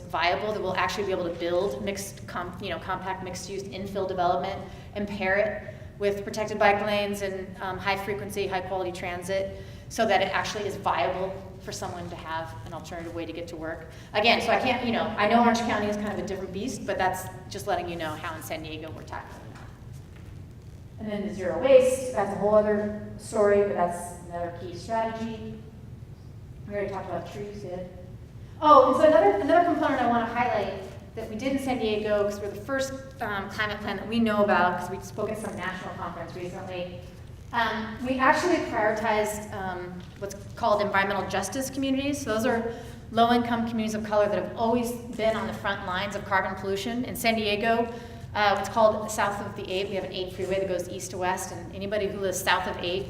viable, that will actually be able to build compact mixed-use infill development and pair it with protected bike lanes and high-frequency, high-quality transit, so that it actually is viable for someone to have an alternative way to get to work. Again, so I can't, I know Orange County is kind of a different beast, but that's just letting you know how in San Diego we're tackling that. And then the zero waste, that's a whole other story, but that's another key strategy. We already talked about trees, did. Oh, and so another component I want to highlight that we did in San Diego, because we're the first climate plan that we know about, because we spoke at some national conference recently. We actually prioritized what's called environmental justice communities. So those are low-income communities of color that have always been on the front lines of carbon pollution. In San Diego, it's called south of the 8. We have an 8 freeway that goes east to west, and anybody who lives south of 8,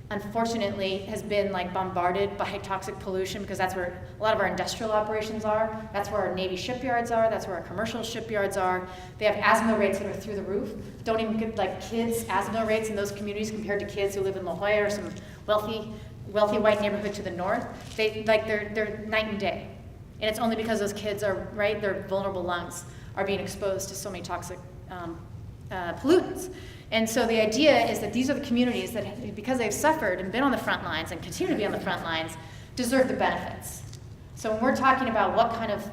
unfortunately, has been bombarded by toxic pollution, because that's where a lot of our industrial operations are. That's where our Navy shipyards are. That's where our commercial shipyards are. They have asthma rates that are through the roof. Don't even get kids' asthma rates in those communities compared to kids who live in La Jolla or some wealthy white neighborhood to the north. They're night and day, and it's only because those kids are their vulnerable lungs are being exposed to so many toxic pollutants. And so the idea is that these are the communities that, because they've suffered and been on the front lines and continue to be on the front lines, deserve the benefits. So when we're talking about what kind of,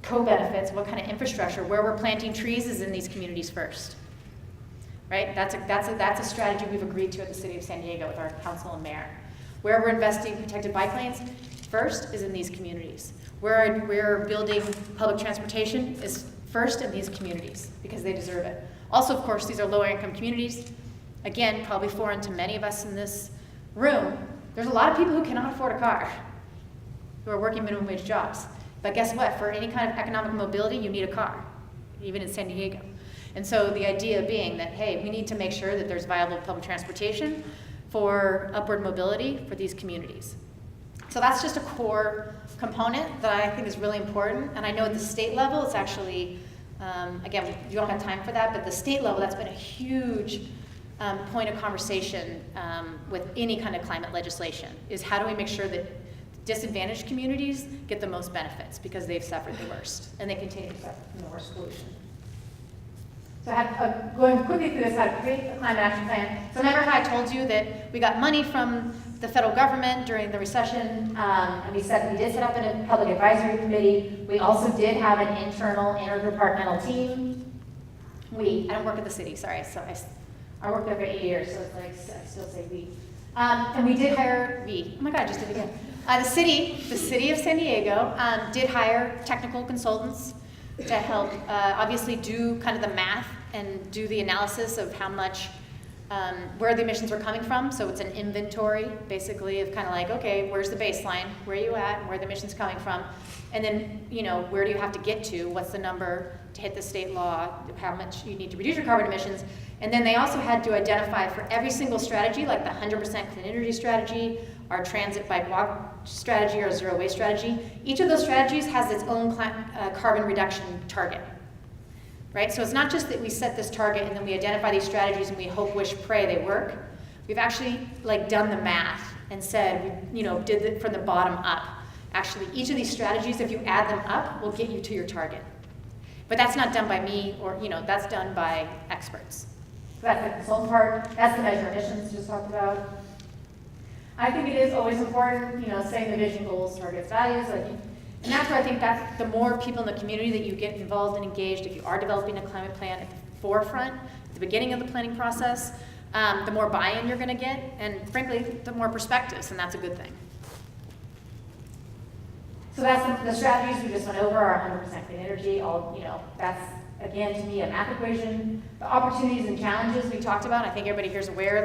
co-benefits, what kind of infrastructure, where we're planting trees is in these communities first, right? That's a strategy we've agreed to at the City of San Diego with our council and mayor. Where we're investing protected bike lanes first is in these communities. Where we're building public transportation is first in these communities, because they deserve it. Also, of course, these are lower income communities. Again, probably foreign to many of us in this room. There's a lot of people who cannot afford a car, who are working minimum wage jobs. But guess what? For any kind of economic mobility, you need a car, even in San Diego. And so the idea being that, hey, we need to make sure that there's viable public transportation for upward mobility for these communities. So that's just a core component that I think is really important. And I know at the state level, it's actually, again, you don't have time for that, but at the state level, that's been a huge point of conversation with any kind of climate legislation, is how do we make sure that disadvantaged communities get the most benefits, because they've suffered the worst, and they continue to suffer from the worst pollution. So going quickly through this, how to create a climate action plan. So remember how I told you that we got money from the federal government during the recession, and we said we did set up a public advisory committee. We also did have an internal interdepartmental team. I don't work at the city, sorry. So I worked there for 8 years, so it's like I still say we. And we did hire oh my God, I just did it again. The city of San Diego did hire technical consultants to help obviously do kind of the math and do the analysis of how much, where the emissions were coming from. So it's an inventory, basically, of kind of like, okay, where's the baseline? Where are you at? And where are the emissions coming from? And then, where do you have to get to? What's the number to hit the state law? How much you need to reduce your carbon emissions? And then they also had to identify for every single strategy, like the 100% clean energy strategy, our transit bike walk strategy, or zero waste strategy. Each of those strategies has its own carbon reduction target, right? So it's not just that we set this target and then we identify these strategies and we hope, wish, pray they work. We've actually done the math and said, did it from the bottom up. Actually, each of these strategies, if you add them up, will get you to your target. But that's not done by me, or that's done by experts. So that's the consultant part. That's the measure emissions just talked about. I think it is always important, setting the vision, goals, targets, values, and that's where I think that's the more people in the community that you get involved and engaged. If you are developing a climate plan at the forefront, at the beginning of the planning process, the more buy-in you're going to get, and frankly, the more perspectives, and that's a good thing. So that's the strategies we just went over, our 100% clean energy, that's, again, to me, a math equation. The opportunities and challenges we talked about, I think everybody here is aware,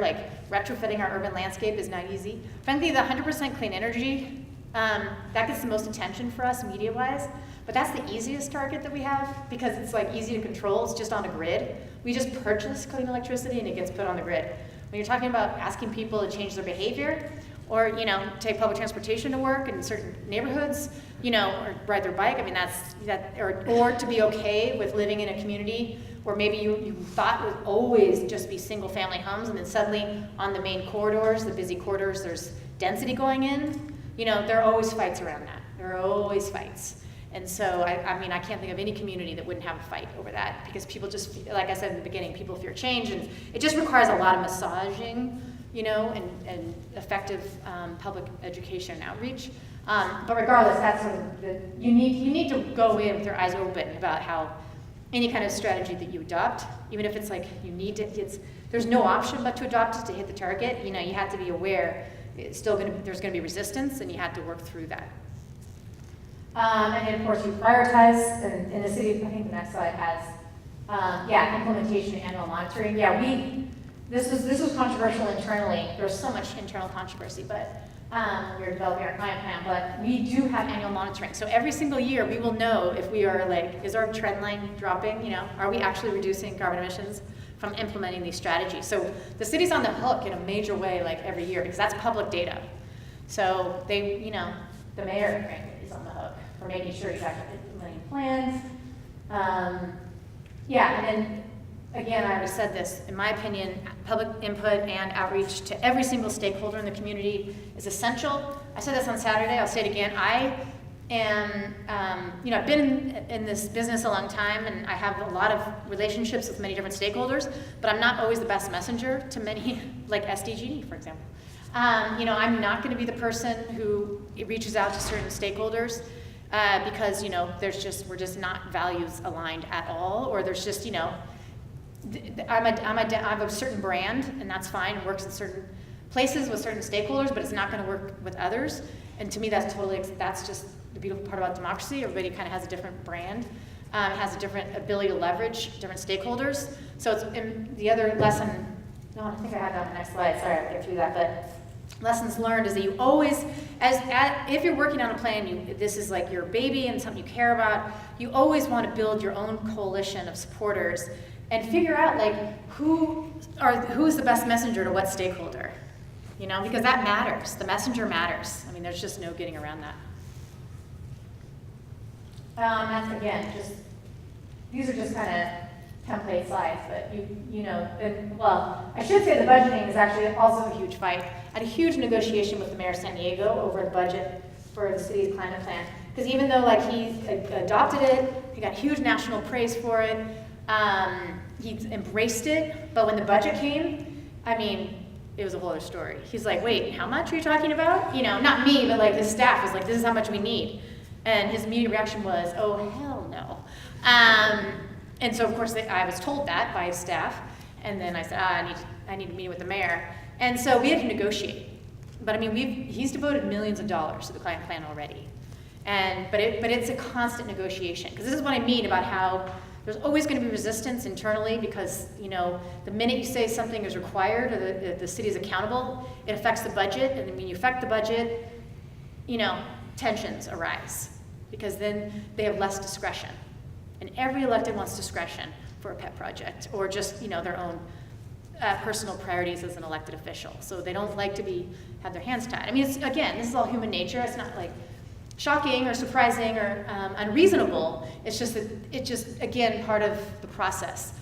retrofitting our urban landscape is not easy. Frankly, the 100% clean energy, that gets the most attention for us media-wise, but that's the easiest target that we have, because it's easy to control. It's just on a grid. We just purchase clean electricity and it gets put on the grid. When you're talking about asking people to change their behavior, or take public transportation to work in certain neighborhoods, or ride their bike. I mean, or to be okay with living in a community where maybe you thought would always just be single-family homes, and then suddenly on the main corridors, the busy corridors, there's density going in. There are always fights around that. There are always fights. And so, I mean, I can't think of any community that wouldn't have a fight over that, because people just, like I said in the beginning, people fear change, and it just requires a lot of massaging, you know, and effective public education and outreach. But regardless, that's sort of you need to go in with your eyes open about how any kind of strategy that you adopt, even if it's like you need to, there's no option but to adopt it to hit the target. You know, you have to be aware there's going to be resistance, and you have to work through that. And then of course you prioritize, and in the city, I think the next slide has, implementation and annual monitoring. Yeah, this was controversial internally. There's so much internal controversy, but we were developing our climate plan, but we do have annual monitoring. So every single year we will know if we are like, is our trend line dropping, you know, are we actually reducing carbon emissions from implementing these strategies? So the city's on the hook in a major way like every year, because that's public data. So they, you know, the mayor, frankly, is on the hook for making sure he's actually implementing plans. And then again, I already said this, in my opinion, public input and outreach to every single stakeholder in the community is essential. I said this on Saturday, I'll say it again. I am, I've been in this business a long time, and I have a lot of relationships with many different stakeholders, but I'm not always the best messenger to many, like SDG, for example. I'm not gonna be the person who reaches out to certain stakeholders because, we're just not values aligned at all, or there's just, I'm a certain brand, and that's fine. It works in certain places with certain stakeholders, but it's not going to work with others. And to me, that's just the beautiful part about democracy. Everybody kind of has a different brand, has a different ability to leverage different stakeholders. So it's in the other lesson. No, I think I have that on the next slide. Sorry, I'll get through that. But lessons learned is that you always, if you're working on a plan, this is like your baby and something you care about. You always want to build your own coalition of supporters and figure out like who's the best messenger to what stakeholder, because that matters. The messenger matters. I mean, there's just no getting around that. That's again these are just kind of template slides, but I should say the budgeting is actually also a huge fight. I had a huge negotiation with the mayor of San Diego over the budget for the city's climate plan, because even though like he adopted it, he got huge national praise for it. He embraced it, but when the budget came, I mean, it was a whole other story. He's like, wait, how much are you talking about? Not me, but like his staff was like, this is how much we need. And his immediate reaction was, oh, hell no. And so of course I was told that by his staff, and then I said, I need to meet with the mayor. And so we had to negotiate. But I mean, he's devoted millions of dollars to the climate plan already. But it's a constant negotiation, because this is what I mean about how there's always going to be resistance internally, because the minute you say something is required or the city is accountable, it affects the budget, and then when you affect the budget, tensions arise, because then they have less discretion, and every elected wants discretion for a pet project or just their own personal priorities as an elected official. So they don't like to have their hands tied. I mean, this is all human nature. It's not like shocking or surprising or unreasonable. It's just that again, part of the process.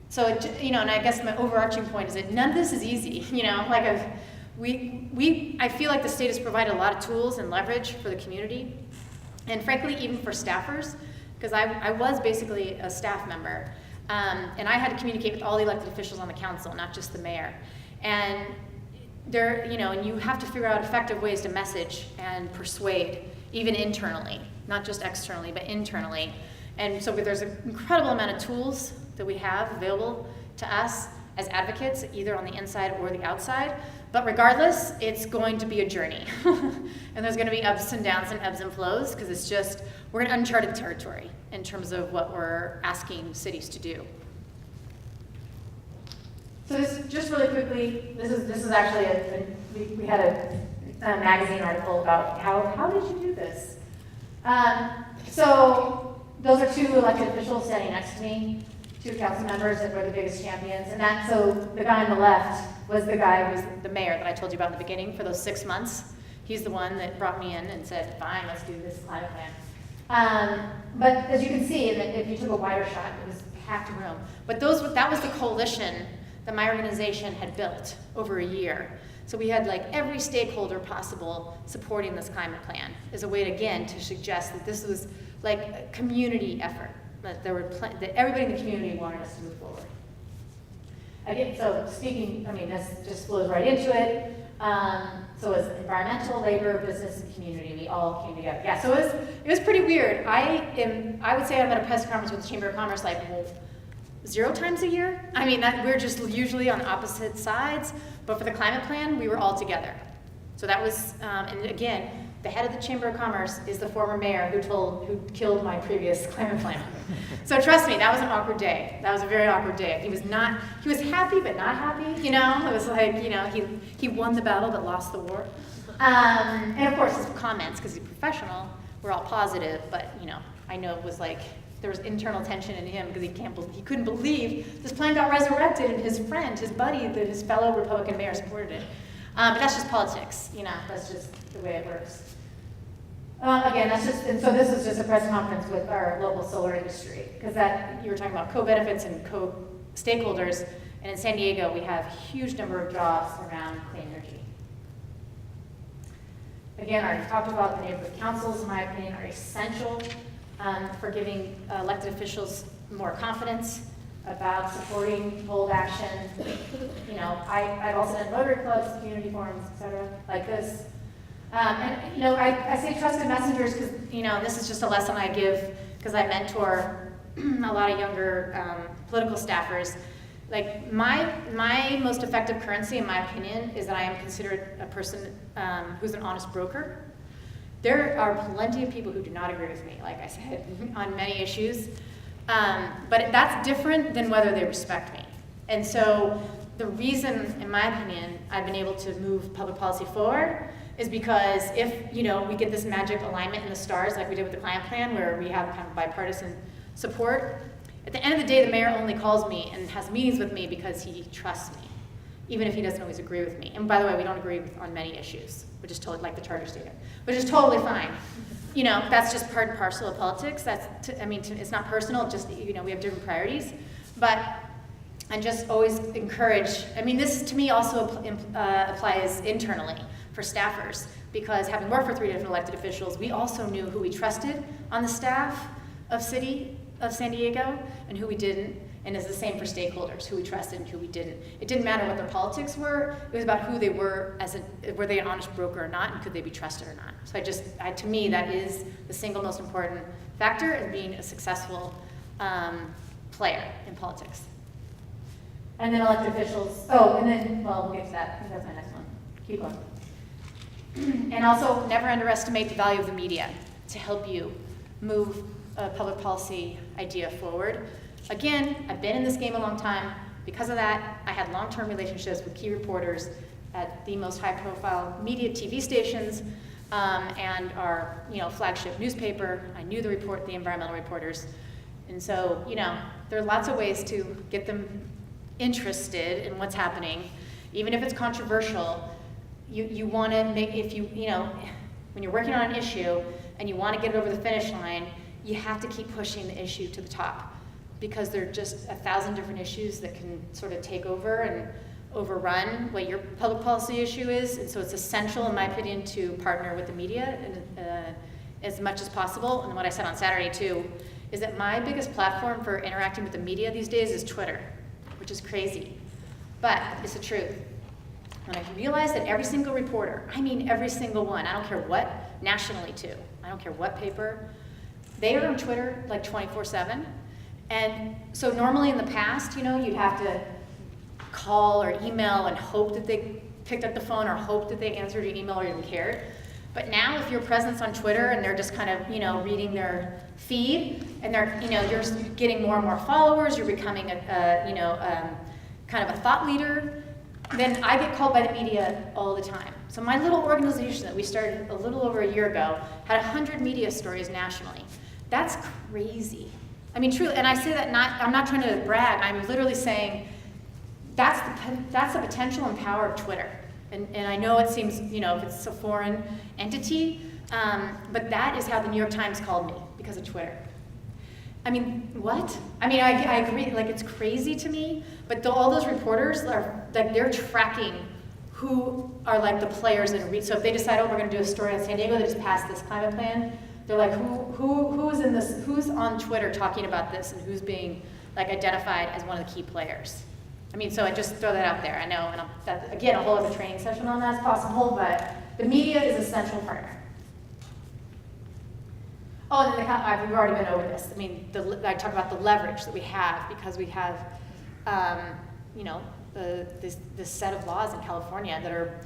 So, and I guess my overarching point is that none of this is easy. I feel like the state has provided a lot of tools and leverage for the community, and frankly, even for staffers, because I was basically a staff member, and I had to communicate with all the elected officials on the council, not just the mayor. And and you have to figure out effective ways to message and persuade, even internally, not just externally, but internally. And so there's an incredible amount of tools that we have available to us as advocates, either on the inside or the outside. But regardless, it's going to be a journey. And there's going to be ups and downs and ebbs and flows, because we're in uncharted territory in terms of what we're asking cities to do. So this, just really quickly, this is actually we had a magazine article about how did you do this? So those are two elected officials standing next to me, two council members that were the biggest champions, and so the guy on the left was the guy who was the mayor that I told you about in the beginning for those 6 months. He's the one that brought me in and said, fine, let's do this climate plan. But as you can see, if you took a wider shot, it was a packed room. But that was the coalition that my organization had built over a year. So we had like every stakeholder possible supporting this climate plan as a way to, again, to suggest that this was like a community effort. That that everybody in the community wanted us to move forward. Again, so speaking, I mean, this just flows right into it. So it was environmental, labor, business, and community. We all came together. Yeah, so it was pretty weird. I would say I'm at a press conference with the Chamber of Commerce like 0 times a year. I mean, we're just usually on opposite sides, but for the climate plan, we were all together. So that was, and again, the head of the Chamber of Commerce is the former mayor who killed my previous climate plan. So trust me, that was an awkward day. That was a very awkward day. He was happy but not happy, you know? It was like, you know, he won the battle but lost the war. And of course his comments, because he's professional, were all positive, but you know, I know it was like, there was internal tension in him because he couldn't believe this plan got resurrected and his friend, his buddy, his fellow Republican mayor supported it. But that's just politics, you know, that's just the way it works. Again, and so this is just a press conference with our local solar industry, because you were talking about co-benefits and co-stakeholders, and in San Diego, we have a huge number of jobs around clean energy. Again, I already talked about the neighborhood councils, in my opinion, are essential for giving elected officials more confidence about supporting bold action. You know, I've also done Rotary clubs, community forums, et cetera, like this. And you know, I say trusted messengers because, you know, this is just a lesson I give because I mentor a lot of younger political staffers. Like my most effective currency, in my opinion, is that I am considered a person who's an honest broker. There are plenty of people who do not agree with me, like I said, on many issues. But that's different than whether they respect me. And so the reason, in my opinion, I've been able to move public policy forward is because if, you know, we get this magic alignment in the stars like we did with the climate plan where we have kind of bipartisan support, at the end of the day, the mayor only calls me and has meetings with me because he trusts me, even if he doesn't always agree with me. And by the way, we don't agree on many issues, which is totally like the charter statement, which is totally fine. You know, that's just part and parcel of politics. It's not personal, just, you know, we have different priorities. But I just always encourage, I mean, this to me also applies internally for staffers, because having worked for 3 different elected officials, we also knew who we trusted on the staff of City of San Diego and who we didn't, and it's the same for stakeholders, who we trusted and who we didn't. It didn't matter what their politics were, it was about who they were, were they an honest broker or not, and could they be trusted or not. So to me, that is the single most important factor in being a successful player in politics. And then elected officials, we'll get to that, I think that's my next one. Keep going. And also, never underestimate the value of the media to help you move a public policy idea forward. Again, I've been in this game a long time. Because of that, I had long-term relationships with key reporters at the most high-profile media TV stations and our, you know, flagship newspaper. I knew the environmental reporters. And so, you know, there are lots of ways to get them interested in what's happening, even if it's controversial. You want to make, you know, when you're working on an issue and you want to get it over the finish line, you have to keep pushing the issue to the top, because there are just 1,000 different issues that can sort of take over and overrun what your public policy issue is. And so it's essential, in my opinion, to partner with the media as much as possible. And what I said on Saturday too is that my biggest platform for interacting with the media these days is Twitter, which is crazy, but it's the truth. When I realized that every single reporter, I mean every single one, I don't care what, nationally too, I don't care what paper, they are on Twitter like 24/7. And so normally in the past, you know, you'd have to call or email and hope that they picked up the phone or hope that they answered your email or even cared. But now if your presence on Twitter and they're just kind of, you know, reading their feed and they're, you know, you're getting more and more followers, you're becoming kind of a thought leader, then I get called by the media all the time. So my little organization that we started a little over a year ago had 100 media stories nationally. That's crazy. I mean, truly, and I say that I'm not trying to brag, I'm literally saying that's the potential and power of Twitter. And I know it seems, you know, it's a foreign entity, but that is how the New York Times called me, because of Twitter. I mean, what? I mean, I agree, like, it's crazy to me, but all those reporters are, like, they're tracking who are, like, the players in a so if they decide, oh, we're gonna do a story on San Diego that just passed this climate plan, They're like, who's in this, who's on Twitter talking about this, and who's being like identified as one of the key players. I mean, so I just throw that out there. I know, and that's, again, a whole other training session on that's possible, but the media is a central partner. Oh, and then we've already been over this. I mean, I talk about the leverage that we have because we have, you know, this set of laws in California that are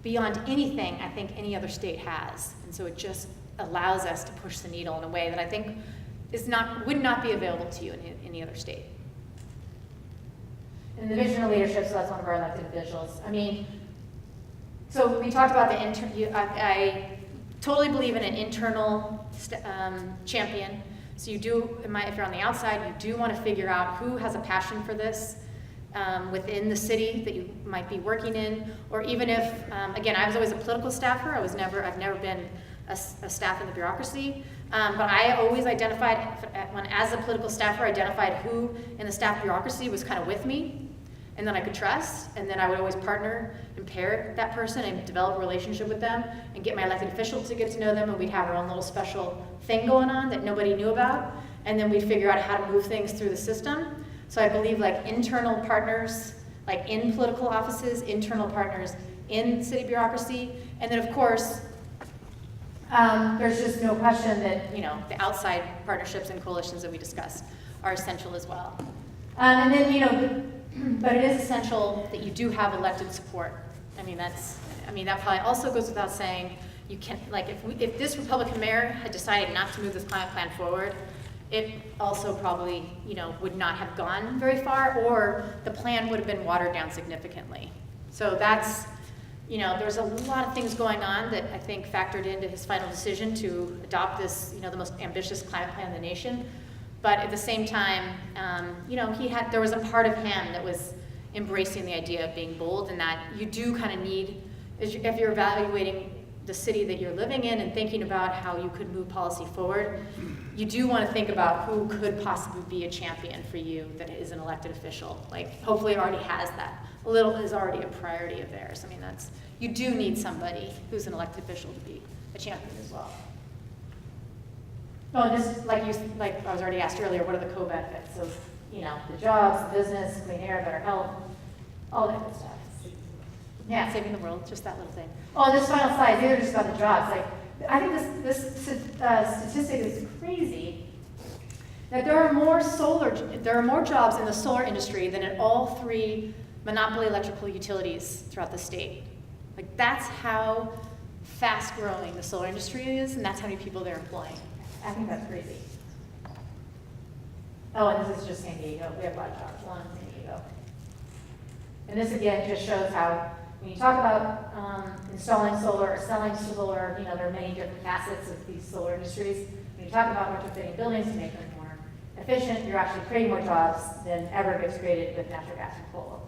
beyond anything I think any other state has, and so it just allows us to push the needle in a way that I think would not be available to you in any other state. And the vision of leadership, so that's one of our elected officials. I mean, so we talked about I totally believe in an internal champion. So you do, if you're on the outside, you do want to figure out who has a passion for this within the city that you might be working in, or even if, again, I was always a political staffer. I've never been a staff in the bureaucracy, but I always identified, as a political staffer, identified who in the staff bureaucracy was kind of with me, and then I could trust, and then I would always partner and pair that person and develop a relationship with them and get my elected officials to get to know them, and we'd have our own little special thing going on that nobody knew about, and then we'd figure out how to move things through the system. So I believe like internal partners, like in political offices, internal partners in city bureaucracy, and then of course, there's just no question that, you know, the outside partnerships and coalitions that we discussed are essential as well. And then, you know, but it is essential that you do have elected support. I mean, that probably also goes without saying. You can't, like, if this Republican mayor had decided not to move this climate plan forward, it also probably, you know, would not have gone very far, or the plan would have been watered down significantly. So that's, you know, there's a lot of things going on that I think factored into his final decision to adopt this, you know, the most ambitious climate plan in the nation. But at the same time, you know, there was a part of him that was embracing the idea of being bold, and that you do kind of need, if you're evaluating the city that you're living in and thinking about how you could move policy forward, you do want to think about who could possibly be a champion for you that is an elected official. Like, hopefully already has that. A little is already a priority of theirs. I mean, you do need somebody who's an elected official to be a champion as well. Oh, and this, like I was already asked earlier, what are the co-benefits of, you know, the jobs, the business, clean air, better health, all that good stuff. Yeah, saving the world, just that little thing. Oh, this final slide, these are just about the jobs. Like, I think this statistic is crazy, that there are more jobs in the solar industry than in all three monopoly electrical utilities throughout the state. Like, that's how fast growing the solar industry is, and that's how many people they're employing. I think that's crazy. Oh, and this is just San Diego. We have a lot of jobs along in San Diego. And this again just shows how, when you talk about installing solar or selling solar, you know, there are many different facets of these solar industries. When you talk about retrofitting buildings to make them more efficient, you're actually creating more jobs than ever gets created with natural gas and coal.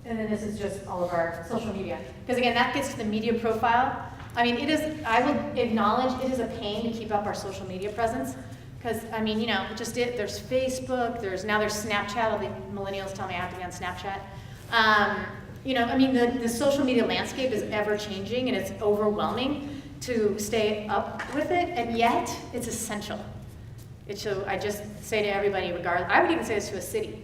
And then this is just all of our social media. Because again, that gets to the media profile. I mean, I will acknowledge it is a pain to keep up our social media presence. Because, I mean, you know, there's Facebook, there's Snapchat. All the millennials tell me I have to be on Snapchat. You know, I mean, the social media landscape is ever changing, and it's overwhelming to stay up with it, and yet it's essential. So I just say to everybody, regardless, I would even say this to a city,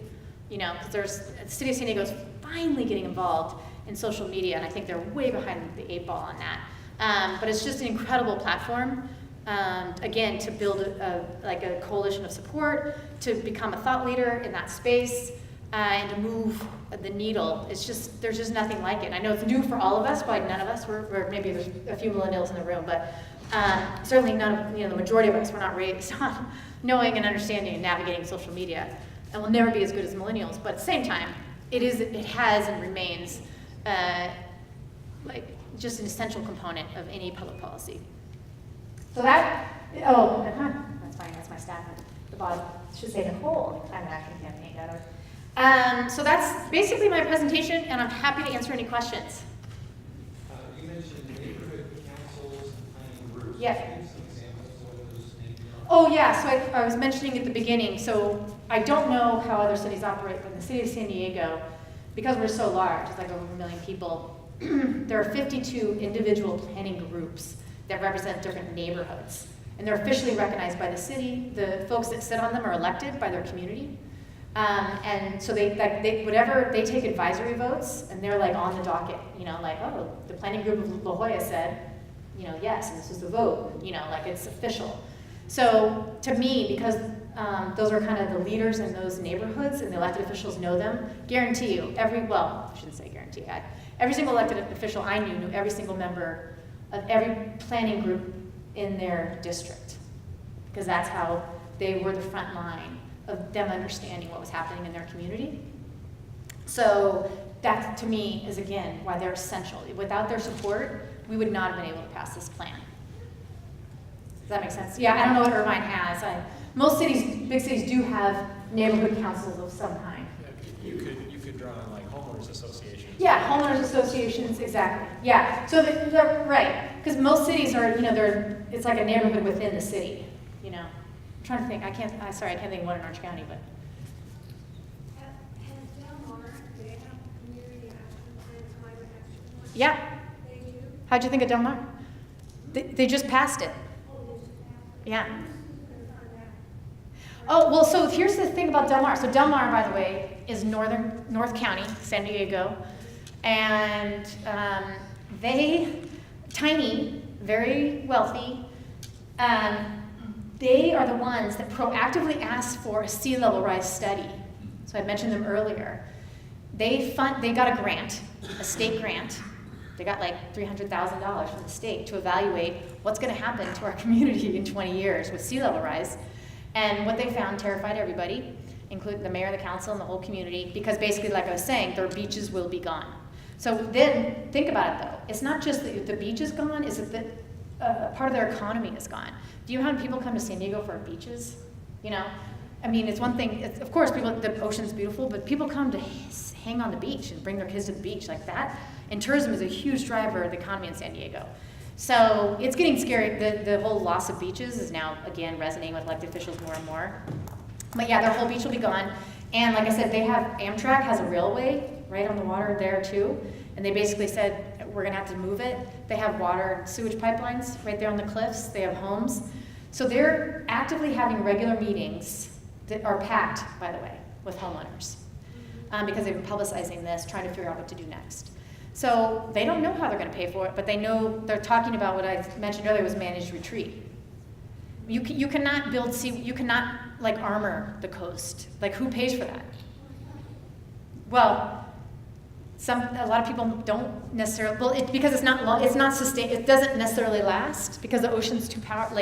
you know, because the city of San Diego is finally getting involved in social media, and I think they're way behind the 8 ball on that. But it's just an incredible platform, again, to build a coalition of support, to become a thought leader in that space, and to move the needle. There's just nothing like it. And I know it's new for all of us, probably none of us, maybe there's a few millennials in the room, but certainly none of, you know, the majority of us were not raised on knowing and understanding and navigating social media, and will never be as good as millennials. But at the same time, it has and remains like just an essential component of any public policy. So that's fine, that's my staff at the bottom. It should say Nicole. I'm actually campaign better. So that's basically my presentation, and I'm happy to answer any questions. You mentioned neighborhood councils and planning groups. Yeah. Can you give some examples of what those maybe are? Oh yeah, so I was mentioning at the beginning, so I don't know how other cities operate, but in the city of San Diego, because we're so large, it's like over 1 million people, there are 52 individual planning groups that represent different neighborhoods. And they're officially recognized by the city. The folks that sit on them are elected by their community. And so they take advisory votes, and they're like on the docket, you know, like, oh, the planning group of La Jolla said, you know, yes, and this was the vote, you know, like it's official. So to me, because those are kind of the leaders in those neighborhoods and the elected officials know them, guarantee you, I shouldn't say guarantee, every single elected official I knew every single member of every planning group in their district, because that's how they were the front line of them understanding what was happening in their community. So that, to me, is again why they're essential. Without their support, we would not have been able to pass this plan. Does that make sense? Yeah, I don't know what Irvine has. Most cities, big cities, do have neighborhood councils of some kind. Yeah, you could draw on like homeowners associations. Yeah, homeowners associations, exactly. Yeah, so they're right, because most cities are, you know, it's like a neighborhood within the city. You know, I'm trying to think. I can't think of one in Orange County, but. Has Del Mar, they have community action plan, climate action plan? Yeah. They do? How'd you think of Del Mar? They just passed it. Oh, they just passed it. Yeah. Who's gonna fund that? Oh, well, so here's the thing about Del Mar. So Del Mar, by the way, is North County, San Diego. And tiny, very wealthy, they are the ones that proactively asked for a sea level rise study. So I mentioned them earlier. They got a grant, a state grant. They got like $300,000 from the state to evaluate what's going to happen to our community in 20 years with sea level rise. And what they found terrified everybody, including the mayor, the council, and the whole community, because basically, like I was saying, their beaches will be gone. So then, think about it though. It's not just that the beach is gone, it's that part of their economy is gone. Do you know how many people come to San Diego for our beaches? You know? I mean, it's one thing, of course, the ocean's beautiful, but people come to hang on the beach and bring their kids to the beach like that. And tourism is a huge driver of the economy in San Diego. So it's getting scary. The whole loss of beaches is now, again, resonating with elected officials more and more. But yeah, their whole beach will be gone. And like I said, Amtrak has a railway right on the water there too. And they basically said, we're gonna have to move it. They have water and sewage pipelines right there on the cliffs. They have homes. So they're actively having regular meetings that are packed, by the way, with homeowners. Because they've been publicizing this, trying to figure out what to do next. So they don't know how they're gonna pay for it, but they know they're talking about what I mentioned earlier was managed retreat. You cannot you cannot like armor the coast. Like who pays for that? Well, a lot of people don't necessarily, because it's not sustained, it doesn't necessarily last because the ocean's too powerful,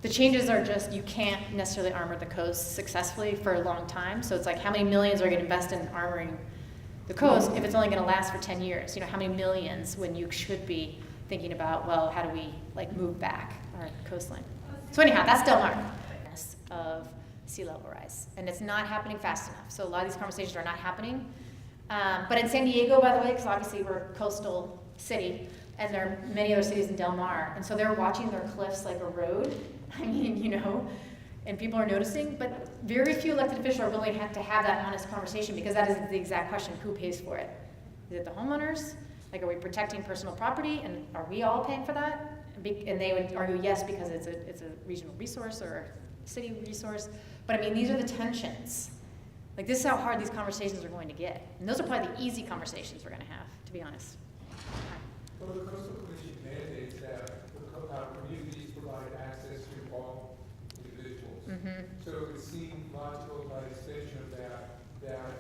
the changes are just, you can't necessarily armor the coast successfully for a long time. So it's like, how many millions are going to invest in armoring the coast if it's only going to last for 10 years? You know, how many millions when you should be thinking about, well, how do we move back our coastline? So anyhow, that's Del Mar of sea level rise. And it's not happening fast enough. So a lot of these conversations are not happening. But in San Diego, by the way, because obviously we're a coastal city, and there are many other cities in Del Mar, and so they're watching their cliffs like a road. I mean, you know, and people are noticing, but very few elected officials are willing to have that honest conversation, because that is the exact question: who pays for it? Is it the homeowners? Like, are we protecting personal property, and are we all paying for that? And they would argue yes, because it's a regional resource or a city resource. But I mean, these are the tensions. Like, this is how hard these conversations are going to get. And those are probably the easy conversations we're going to have, to be honest. Well, the Coastal Commission mandates that communities provide access to all individuals. Mm-hmm. So it seemed logical by extension of that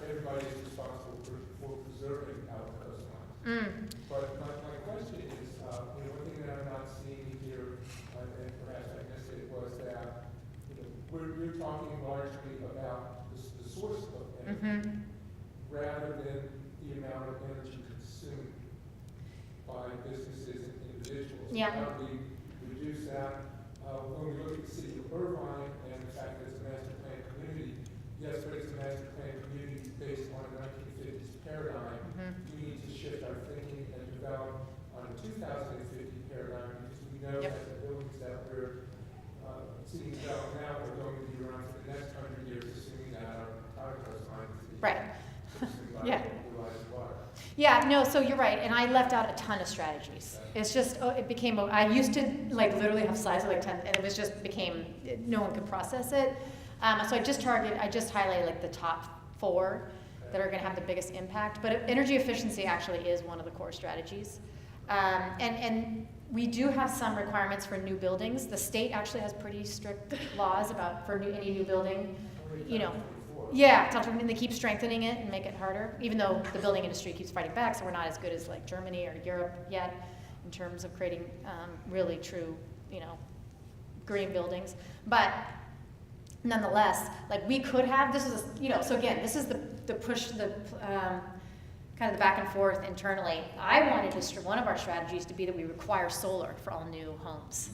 everybody is responsible for preserving our coastlines. But my question is, one thing that I'm not seeing here, and perhaps I missed it, was that we're talking largely about the source of energy rather than the amount of energy consumed by businesses and individuals. Yeah. How do we reduce that? When we look at the city of Irvine and the fact that it's a master plan community, yes, but it's a master plan community based on a 1950s paradigm. We need to shift our thinking and develop on a 2050 paradigm, because we know that the buildings that we're seeing develop now are going to be around for the next 100 years, assuming that our entire coastline is Right. Yeah. utilized water. Yeah, no, so you're right, and I left out a ton of strategies. It's just, it became, I used to like literally have slides of like 10, and it was just became, no one could process it. So I just highlighted like the top 4 that are gonna have the biggest impact, but energy efficiency actually is one of the core strategies. And we do have some requirements for new buildings. The state actually has pretty strict laws about for any new building, you know. Yeah, and they keep strengthening it and make it harder, even though the building industry keeps fighting back, so we're not as good as like Germany or Europe yet in terms of creating really true, you know, green buildings. But nonetheless, like we could have, this is, you know, so again, this is the push, the kind of the back and forth internally. I wanted one of our strategies to be that we require solar for all new homes.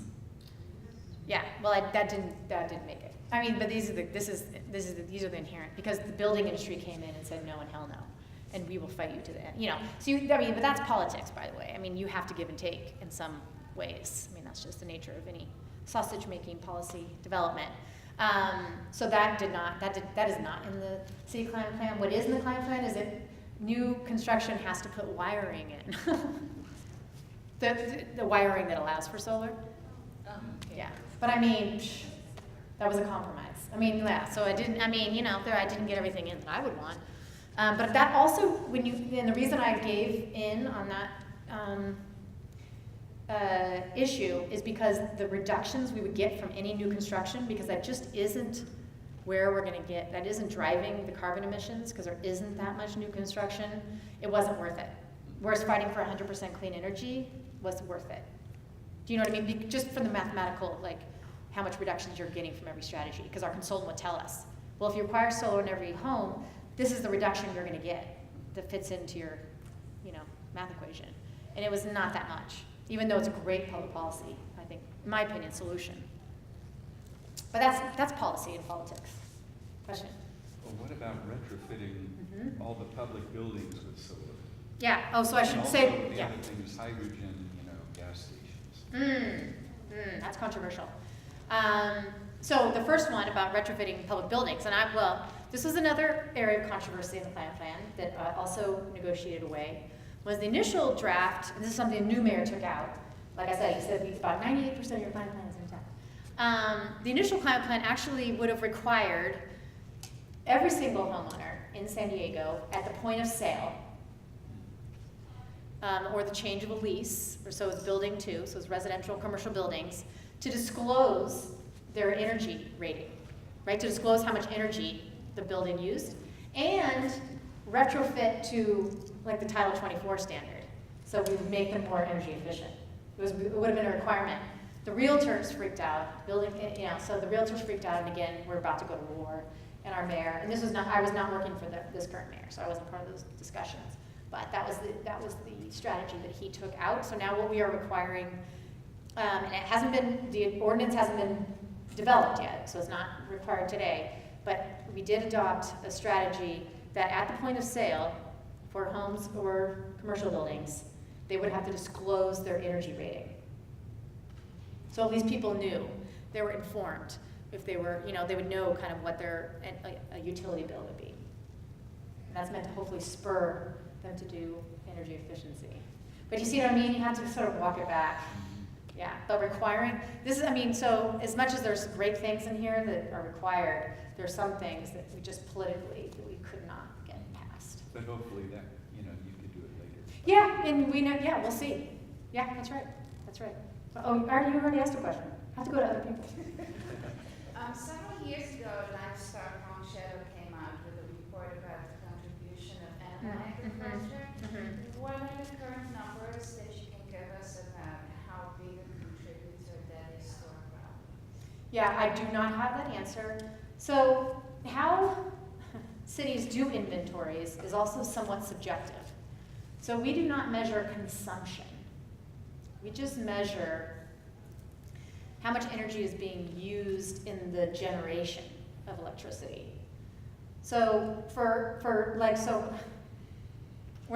Yeah, well, that didn't make it. I mean, but these are the inherent, because the building industry came in and said no and hell no, and we will fight you to the end. You know, so but that's politics, by the way. I mean, you have to give and take in some ways. I mean, that's just the nature of any sausage-making policy development. So that is not in the city climate plan. What is in the climate plan is that new construction has to put wiring in. the wiring that allows for solar. Yeah, but I mean, that was a compromise. I mean, yeah, so I didn't get everything in that I would want. But that also, and the reason I gave in on that issue is because the reductions we would get from any new construction, because that just isn't where we're gonna get, that isn't driving the carbon emissions, because there isn't that much new construction, it wasn't worth it. Whereas fighting for 100% clean energy was worth it. Do you know what I mean? Just from the mathematical, like, how much reductions you're getting from every strategy, because our consultant would tell us, well, if you require solar in every home, this is the reduction you're gonna get that fits into your, you know, math equation. And it was not that much, even though it's a great public policy, I think, in my opinion, solution. But that's policy and politics. Question? Well, what about retrofitting all the public buildings with solar? Yeah, oh, so I should say, The yeah. other thing is hydrogen, you know, gas stations. That's controversial. So the first one about retrofitting public buildings, and this was another area of controversy in the climate plan that I also negotiated away, was the initial draft, and this is something a new mayor took out. Like I said, he said about 98% of your climate plan is intact. The initial climate plan actually would have required every single homeowner in San Diego at the point of sale, or the change of a lease, or so it's building 2, so it's residential, commercial buildings, to disclose their energy rating, right? To disclose how much energy the building used, and retrofit to like the Title 24 standard. So we would make them more energy efficient. It would have been a requirement. The realtors freaked out, so the realtors freaked out, and again, we're about to go to war, and our mayor, and I was not working for this current mayor, so I wasn't part of those discussions. But that was the strategy that he took out. So now what we are requiring, and the ordinance hasn't been developed yet, so it's not required today, but we did adopt a strategy that at the point of sale for homes or commercial buildings, they would have to disclose their energy rating. So at least people knew, they were informed. If they were, they would know kind of what their a utility bill would be. And that's meant to hopefully spur them to do energy efficiency. But you see what I mean? You have to sort of walk it back. Yeah, but requiring, so as much as there's great things in here that are required, there are some things that we just politically, that we could not get passed. But hopefully that, you could do it later. Yeah, and we know, we'll see. Yeah, that's right. Oh, you already asked a question. I have to go to other people. Several years ago, Livestock Farm Shadow came out with a report about the contribution of animal agriculture. What are the current numbers that you can give us about how big a contributor that is to our problem? Yeah, I do not have that answer. So how cities do inventories is also somewhat subjective. So we do not measure consumption. We just measure how much energy is being used in the generation of electricity. So we're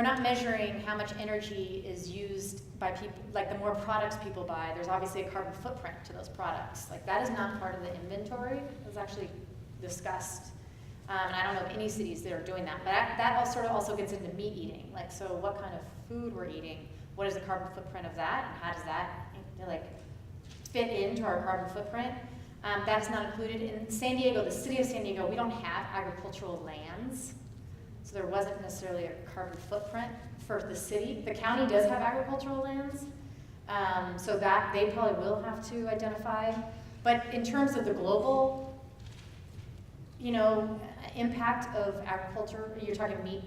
not measuring how much energy is used by people, like the more products people buy, there's obviously a carbon footprint to those products. Like that is not part of the inventory. It was actually discussed And I don't know of any cities that are doing that, but that all sort of also gets into meat eating. Like, so what kind of food we're eating, what is the carbon footprint of that, and how does that like fit into our carbon footprint? That's not included. In San Diego, the city of San Diego, we don't have agricultural lands, so there wasn't necessarily a carbon footprint for the city. The county does have agricultural lands, so that they probably will have to identify. But in terms of the global, impact of agriculture, you're talking meat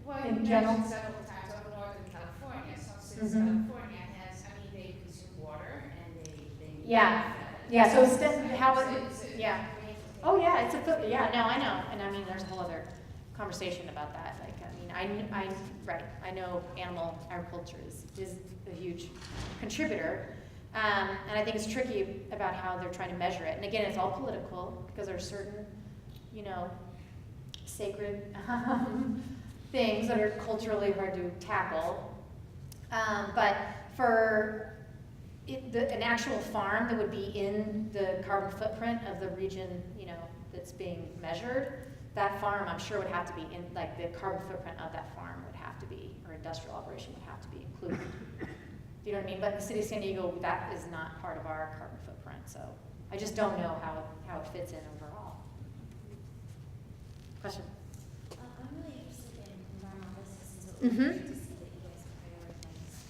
Well, in you general? mentioned several times up in Northern California, some cities in California they consume water and they. Yeah. Yeah, so it's how it, So it's a yeah. way to take Oh, yeah, it's a, yeah, no, I know, and I mean, there's a whole other conversation about that, like, I know animal agriculture is a huge contributor, and I think it's tricky about how they're trying to measure it, and again, it's all political, because there's certain, sacred things that are culturally hard to tackle, but for an actual farm that would be in the carbon footprint of the region, that's being measured, that farm, I'm sure would have to be in, like, the carbon footprint of that farm would have to be, or industrial operation would have to be included. Do you know what I mean? But in the city of San Diego, that is not part of our carbon footprint, so I just don't know how it fits in overall. Question? I'm really interested in environmental justice, so Mhm. it's great to see that you guys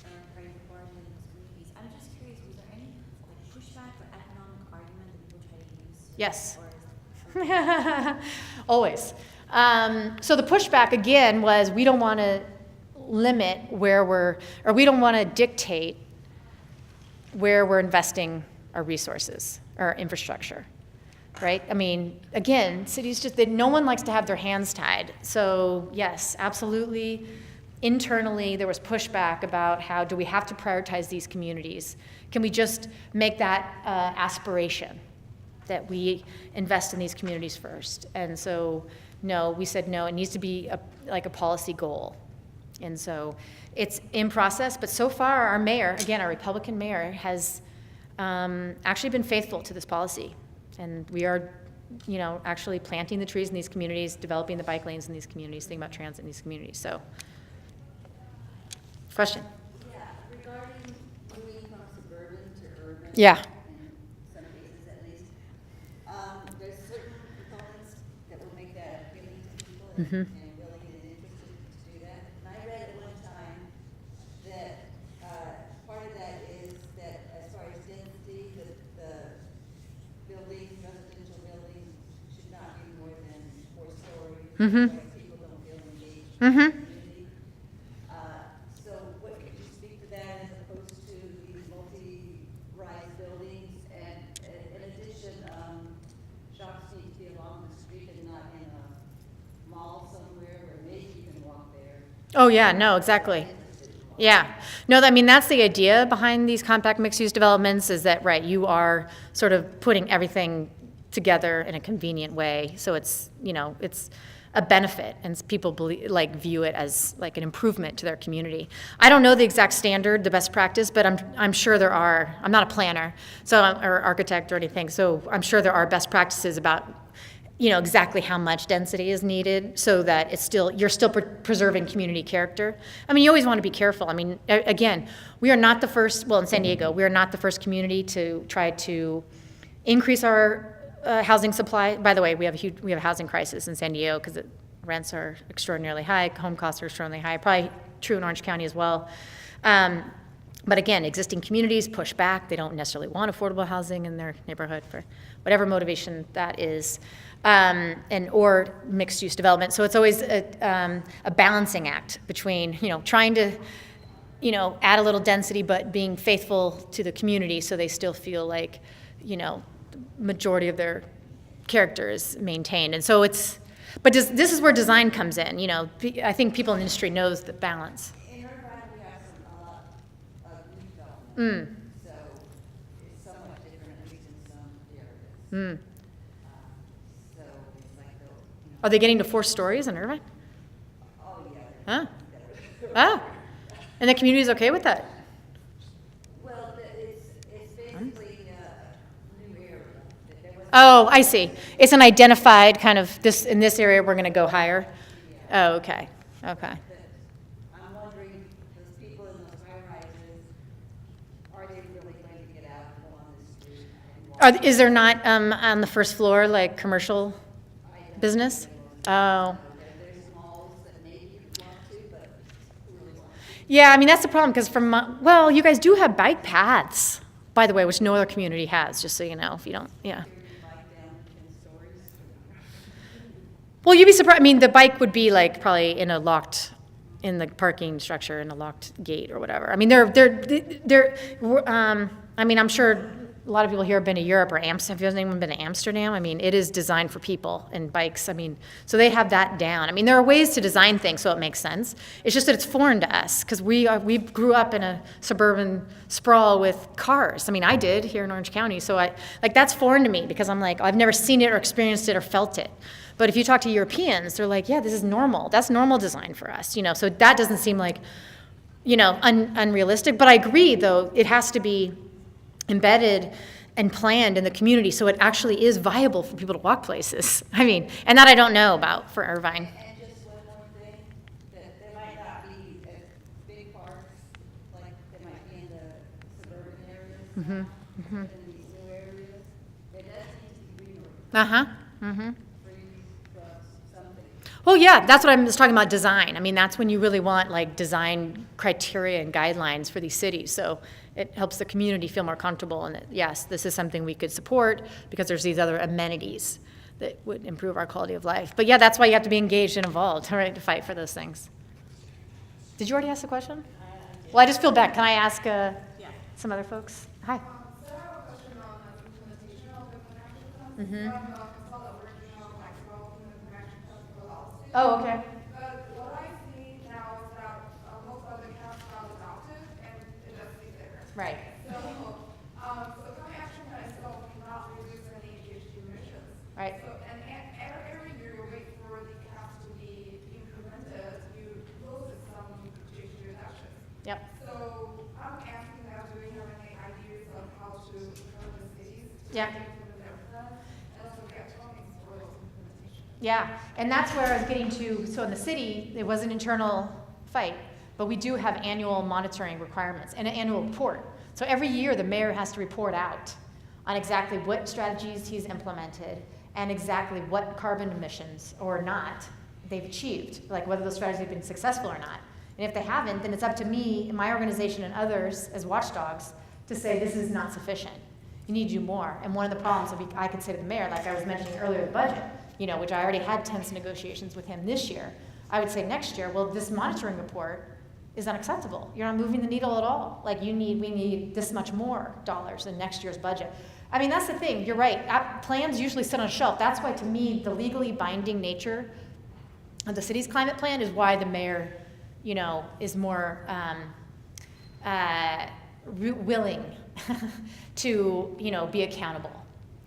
prioritize farming in those communities. I'm just curious, was there any pushback or economic argument that people try to use? Yes. Or is it Always. So the pushback again was we don't want to limit we don't want to dictate where we're investing our resources, our infrastructure, right? I mean, again, cities no one likes to have their hands tied. So yes, absolutely. Internally, there was pushback about how do we have to prioritize these communities? Can we just make that aspiration that we invest in these communities first? And so, no, we said no, it needs to be like a policy goal. And so it's in process, but so far our mayor, again, our Republican mayor, has actually been faithful to this policy. And we are, actually planting the trees in these communities, developing the bike lanes in these communities, thinking about transit in these communities, so. Question? Yeah, regarding moving from suburban to urban. Yeah. In some cases at least, there's certain components that will make that appealing to people Mhm. and willing and interested to do that. And I read at one time that, part of that is that as far as density, the buildings, residential buildings should not be more than 4 stories. Mhm. Otherwise people don't feel engaged in Mhm. the community. So what could you speak to that as opposed to these multi-rise buildings? And in addition, shops need to be along the street and not in a mall somewhere where maybe you can walk there. Oh, yeah, no, exactly. Yeah. No, I mean, that's the idea behind these compact mixed-use developments is that, right, you are sort of putting everything together in a convenient way. So it's, it's a benefit and people view it as like an improvement to their community. I don't know the exact standard, the best practice, but I'm sure there are. I'm not a planner, or architect or anything, so I'm sure there are best practices about exactly how much density is needed so that you're still preserving community character. I mean, you always want to be careful. I mean, again, we are not the first, in San Diego, we are not the first community to try to increase our housing supply. By the way, we have a housing crisis in San Diego because rents are extraordinarily high, home costs are extraordinarily high, probably true in Orange County as well. But again, existing communities push back. They don't necessarily want affordable housing in their neighborhood for whatever motivation that is, or mixed-use development. So it's always a balancing act between, trying to, add a little density, but being faithful to the community so they still feel like, the majority of their character is maintained. And so this is where design comes in. I think people in the industry knows the balance. In Irvine, we have a lot of new development. So it's somewhat different, at least in some areas. So it's like Are they getting to 4 stories in Irvine? oh yeah. Huh? Oh. And the community is okay with that? Well, it's basically a new area. There wasn't Oh, I see. It's an identified kind of, this, in this area, we're gonna go higher? Oh, okay, okay. That I'm wondering, those people in those high rises, are they really going to get out and go on the street and walk? Is there not, on the first floor, like, commercial business? Oh. There's malls that maybe you want to, but who really wants to? Yeah, I mean, that's the problem, because well, you guys do have bike paths, by the way, which no other community has, just so you know, if you don't, yeah. Bike down 10 stories? Well, you'd be surprised, I mean, the bike would be like probably in the parking structure, in a locked gate or whatever. I mean, I mean, I'm sure a lot of people here have been to Europe or Amsterdam. Have anyone been to Amsterdam? I mean, it is designed for people and bikes. I mean, so they have that down. I mean, there are ways to design things so it makes sense. It's just that it's foreign to us because we grew up in a suburban sprawl with cars. I mean, I did here in Orange County. So that's foreign to me because I'm like, I've never seen it or experienced it or felt it. But if you talk to Europeans, they're like, yeah, this is normal. That's normal design for us, so that doesn't seem like, unrealistic. But I agree, though, it has to be embedded and planned in the community so it actually is viable for people to walk places. I mean, and that I don't know about for Irvine. And just one more thing, that there might not be big parks, like they might be in the suburban areas, in these new areas. There does need to be greenery, Uh-huh, mm-hmm. trees, shrubs, something. Well, yeah, that's what I was talking about, design. I mean, that's when you really want, like, design criteria and guidelines for these cities. So it helps the community feel more comfortable and that, yes, this is something we could support because there's these other amenities that would improve our quality of life. But yeah, that's why you have to be engaged and involved, right, to fight for those things. Did you already ask the question? Well, I just feel bad. Can I ask some other folks? Hi. So I have a question on the implementation of the connection plan. Mhm. From the original, like, developing the connection plan policy. Oh, okay. But what I see now is that most of the caps are adopted and it just stays there. Right. So, climate action plan itself cannot reduce any GHG emissions. Right. So, and every year you wait for the caps to be implemented, you lose some GHG reductions. Yep. So I'm asking now, do we have any ideas of how to encourage the cities to Yeah. implement their plan and also get funding for those implementations? Yeah, and that's where I was getting to. So in the city, it was an internal fight, but we do have annual monitoring requirements and an annual report. So every year, the mayor has to report out on exactly what strategies he's implemented and exactly what carbon emissions or not they've achieved, like whether those strategies have been successful or not. And if they haven't, then it's up to me, my organization, and others as watchdogs to say this is not sufficient. You need to do more. And one of the problems that I could say to the mayor, like I was mentioning earlier, the budget, which I already had tense negotiations with him this year, I would say next year, well, this monitoring report is unacceptable. You're not moving the needle at all. Like we need this much more dollars in next year's budget. I mean, that's the thing. You're right. Plans usually sit on a shelf. That's why, to me, the legally binding nature of the city's climate plan is why the mayor, is more willing to, be accountable.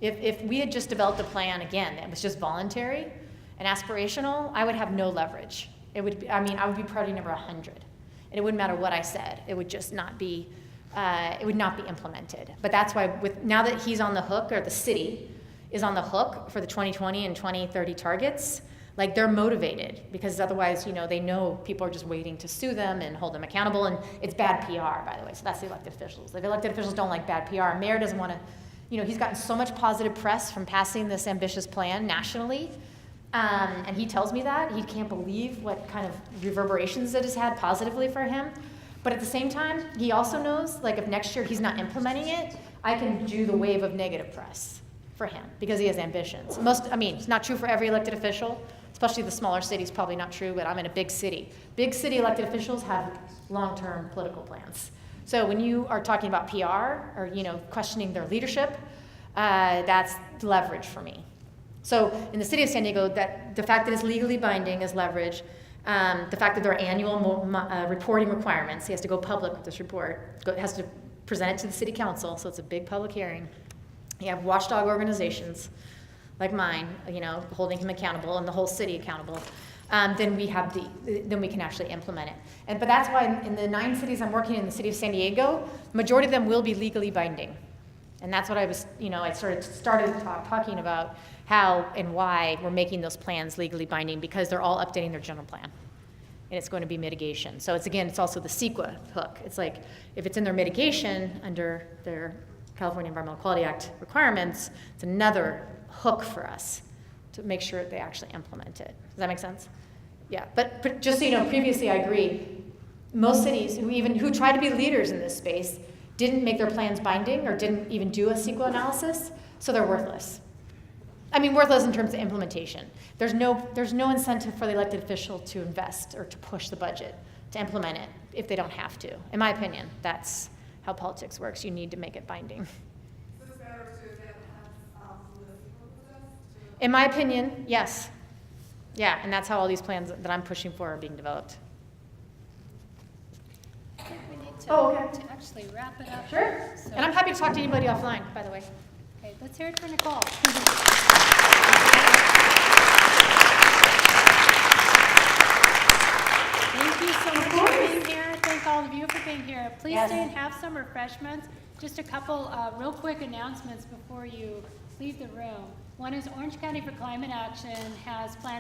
If we had just developed a plan, again, that was just voluntary and aspirational, I would have no leverage. I would be priority number 100. And it wouldn't matter what I said. It would just not be, it would not be implemented. But that's why now that he's on the hook, or the city is on the hook for the 2020 and 2030 targets, like they're motivated because otherwise, they know people are just waiting to sue them and hold them accountable. And it's bad PR, by the way. So that's the elected officials. Like elected officials don't like bad PR. Mayor doesn't want to, he's gotten so much positive press from passing this ambitious plan nationally. And he tells me that. He can't believe what kind of reverberations it has had positively for him. But at the same time, he also knows, like, if next year he's not implementing it, I can do the wave of negative press for him because he has ambitions. It's not true for every elected official, especially the smaller cities, probably not true, but I'm in a big city. Big city elected officials have long-term political plans. So when you are talking about PR or, questioning their leadership, that's leverage for me. So in the city of San Diego, that the fact that it's legally binding is leverage. The fact that there are annual reporting requirements, he has to go public with this report, has to present it to the city council, so it's a big public hearing. You have watchdog organizations like mine, holding him accountable and the whole city accountable. Then we can actually implement it. But that's why in the 9 cities I'm working in the city of San Diego, the majority of them will be legally binding. And that's what I was, I started talking about how and why we're making those plans legally binding, because they're all updating their general plan. And it's going to be mitigation. So it's also the CEQA hook. It's like, if it's in their mitigation under their California Environmental Quality Act requirements, it's another hook for us to make sure they actually implement it. Does that make sense? Yeah, but just so you know, previously I agree, most cities who tried to be leaders in this space didn't make their plans binding or didn't even do a CEQA analysis, so they're worthless. I mean, worthless in terms of implementation. There's no incentive for the elected official to invest or to push the budget to implement it if they don't have to. In my opinion, that's how politics works. You need to make it binding. So it's better to then have political process to. In my opinion, yes. Yeah, and that's how all these plans that I'm pushing for are being developed. I think we need Oh, okay. to actually wrap it up. Sure. So- And I'm happy to talk to anybody offline, by the way. Okay, let's hear it for Nicole. Thank you so much for being here. Thank all of you for being here. Please Yes. stay and have some refreshments. Just a couple real quick announcements before you leave the room. One is Orange County for Climate Action has plans